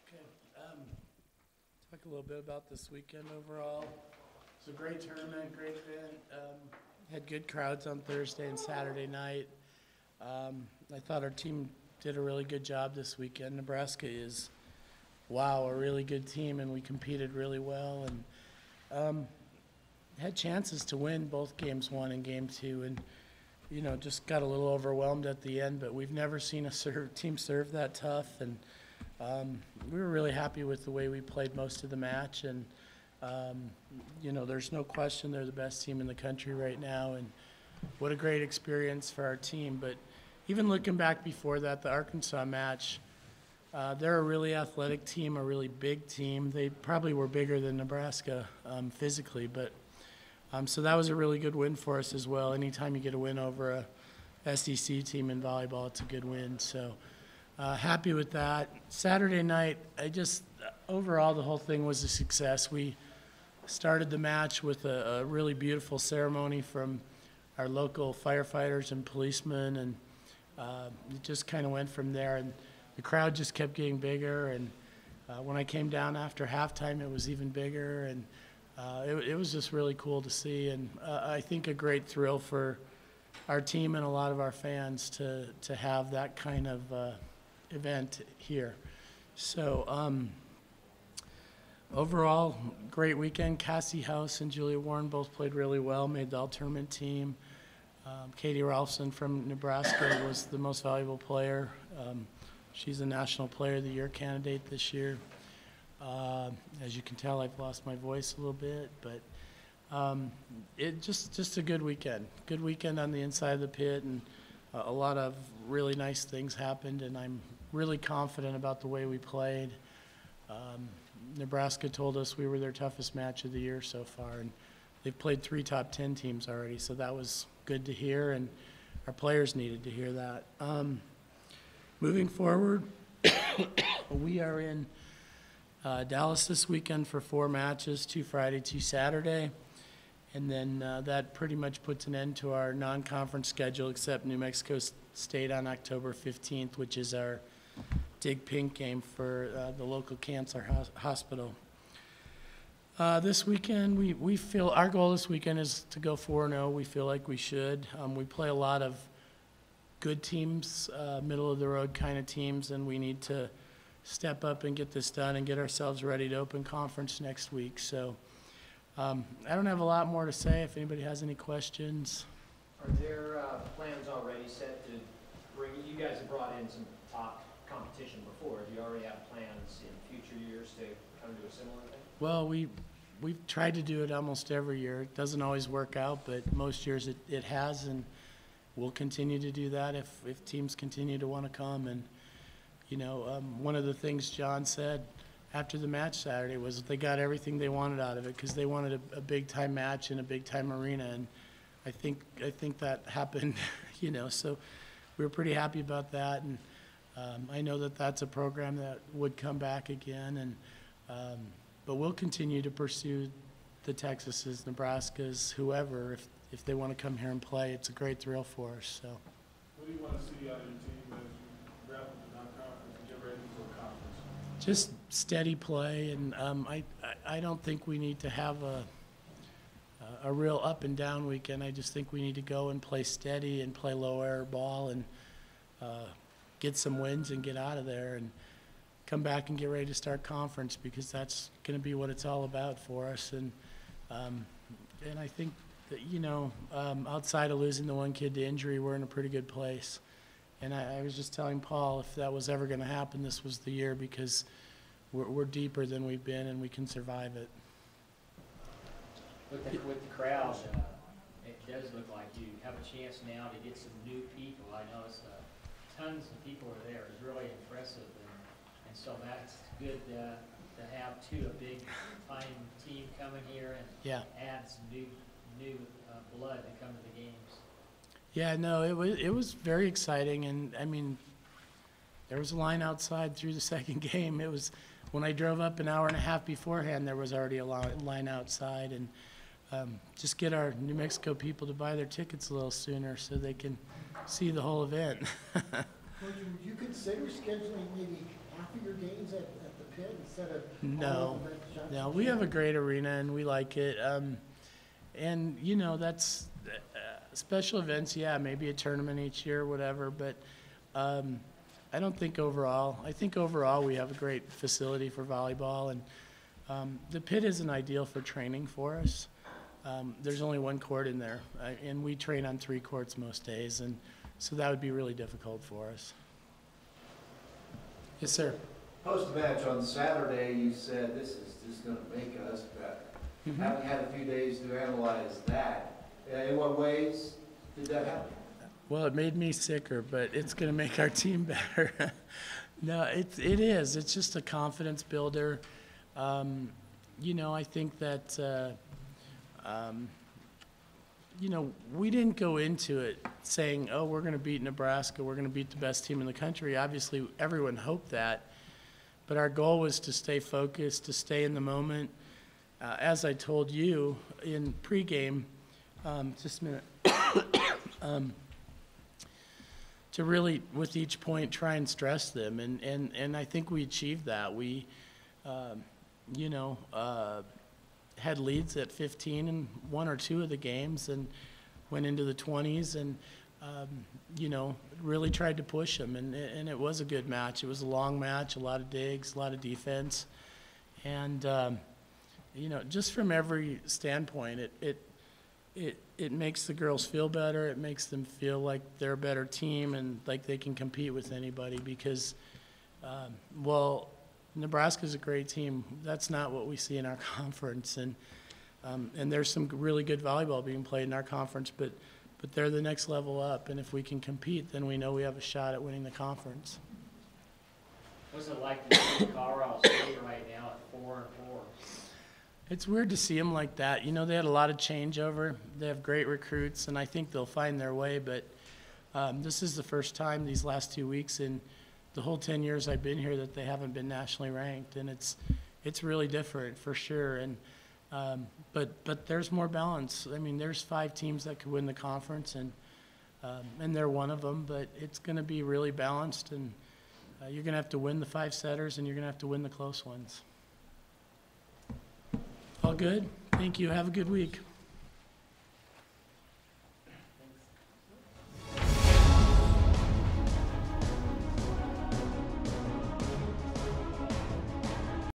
Okay. Talk a little bit about this weekend overall. It's a great tournament, great event. Had good crowds on Thursday and Saturday night. I thought our team did a really good job this weekend. Nebraska is, wow, a really good team, and we competed really well and had chances to win both games 1 and game 2, and just got a little overwhelmed at the end. But we've never seen a team serve that tough, and we were really happy with the way we played most of the match. And there's no question they're the best team in the country right now, and what a great experience for our team. But even looking back before that, the Arkansas match, they're a really athletic team, a really big team. They probably were bigger than Nebraska physically, but so that was a really good win for us as well. Anytime you get a win over a SEC team in volleyball, it's a good win. So happy with that. Saturday night, overall the whole thing was a success. We started the match with a really beautiful ceremony from our local firefighters and policemen, and it just kind of went from there. And the crowd just kept getting bigger, and when I came down after halftime, it was even bigger, and it was just really cool to see, and I think a great thrill for our team and a lot of our fans to have that kind of event here. So overall, great weekend. Cassie House and Julia Warren both played really well, made the all-tournament team. Katie Ralphson from Nebraska was the most valuable player. She's a National Player of the Year candidate this year. As you can tell, I've lost my voice a little bit, but it just a good weekend. Good weekend on the inside of the pit, and a lot of really nice things happened, and I'm really confident about the way we played. Nebraska told us we were their toughest match of the year so far, and they've played 3 top 10 teams already, so that was good to hear, and our players needed to hear that. Moving forward, we are in Dallas this weekend for 4 matches, 2 Friday, 2 Saturday, and then that pretty much puts an end to our non-conference schedule, except New Mexico State on October 15th, which is our Dig Pink game for the local cancer hospital. This weekend, we feel our goal this weekend is to go 4-0. We feel like we should. We play a lot of good teams, middle-of-the-road kind of teams, and we need to step up and get this done and get ourselves ready to open conference next week. So I don't have a lot more to say. If anybody has any questions. Are there plans already set to bring, you guys have brought in some top competition before. Do you already have plans in future years to come to a similar thing? Well, we've tried to do it almost every year. It doesn't always work out, but most years it has, and we'll continue to do that if teams continue to want to come. And one of the things John said after the match Saturday was they got everything they wanted out of it, because they wanted a big-time match in a big-time arena, and I think that happened, so we were pretty happy about that. And I know that that's a program that would come back again, and but we'll continue to pursue the Texases, Nebraskas, whoever, if they want to come here and play. It's a great thrill for us. So. What do you want to see out of your team as you wrap up the non-conference and get ready for a conference? Just steady play, and I don't think we need to have a real up and down weekend. I just think we need to go and play steady and play low error ball and get some wins and get out of there and come back and get ready to start conference, because that's going to be what it's all about for us. And I think that outside of losing the one kid to injury, we're in a pretty good place. And I was just telling Paul, if that was ever going to happen, this was the year, because we're deeper than we've been and we can survive it. With the crowd, it does look like you have a chance now to get some new people. I noticed tons of people are there. It's really impressive, and so that's good to have a big time team coming here and add some new blood to come to the games. Yeah, no, it was very exciting, and I mean, there was a line outside through the second game. It was when I drove up an hour and a half beforehand, there was already a line outside, and just get our New Mexico people to buy their tickets a little sooner so they can see the whole event. Coach, Would you consider scheduling maybe half of your games at the pit instead of? No, no, we have a great arena and we like it. And, you know, that's special events, yeah, maybe a tournament each year, whatever, but I don't think overall. I think overall we have a great facility for volleyball, and the pit isn't ideal for training for us. There's only one court in there, and we train on 3 courts most days, and so that would be really difficult for us. Yes, sir. Post-match on Saturday, you said this is just going to make us better. Mm-hmm. Having had a few days to analyze that, in what ways did that happen? Well, it made me sicker, but it's going to make our team better. No, it is. It's just a confidence builder. You know, I think that, you know, we didn't go into it saying, oh, we're going to beat Nebraska, we're going to beat the best team in the country. Obviously, everyone hoped that. But our goal was to stay focused, to stay in the moment. As I told you in pregame, just a minute, to really, with each point, try and stress them. And I think we achieved that. We, you know, had leads at 15 in 1 or 2 of the games and went into the 20s and, you know, really tried to push them. And it was a good match. It was a long match, a lot of digs, a lot of defense. And, you know, just from every standpoint, it makes the girls feel better. It makes them feel like they're a better team and like they can compete with anybody because, well, Nebraska's a great team. That's not what we see in our conference. And there's some really good volleyball being played in our conference, but they're the next level up. And if we can compete, then we know we have a shot at winning the conference. What's it like to see Colorado State right now at 4-4? It's weird to see them like that. You know, they had a lot of changeover. They have great recruits, and I think they'll find their way. But this is the first time these last 2 weeks in the whole 10 years I've been here that they haven't been nationally ranked, and it's really different for sure. And but there's more balance. I mean, there's 5 teams that could win the conference, and they're one of them. But it's going to be really balanced, and you're going to have to win the 5 setters, and you're going to have to win the close ones. All good? Thank you. Have a good week.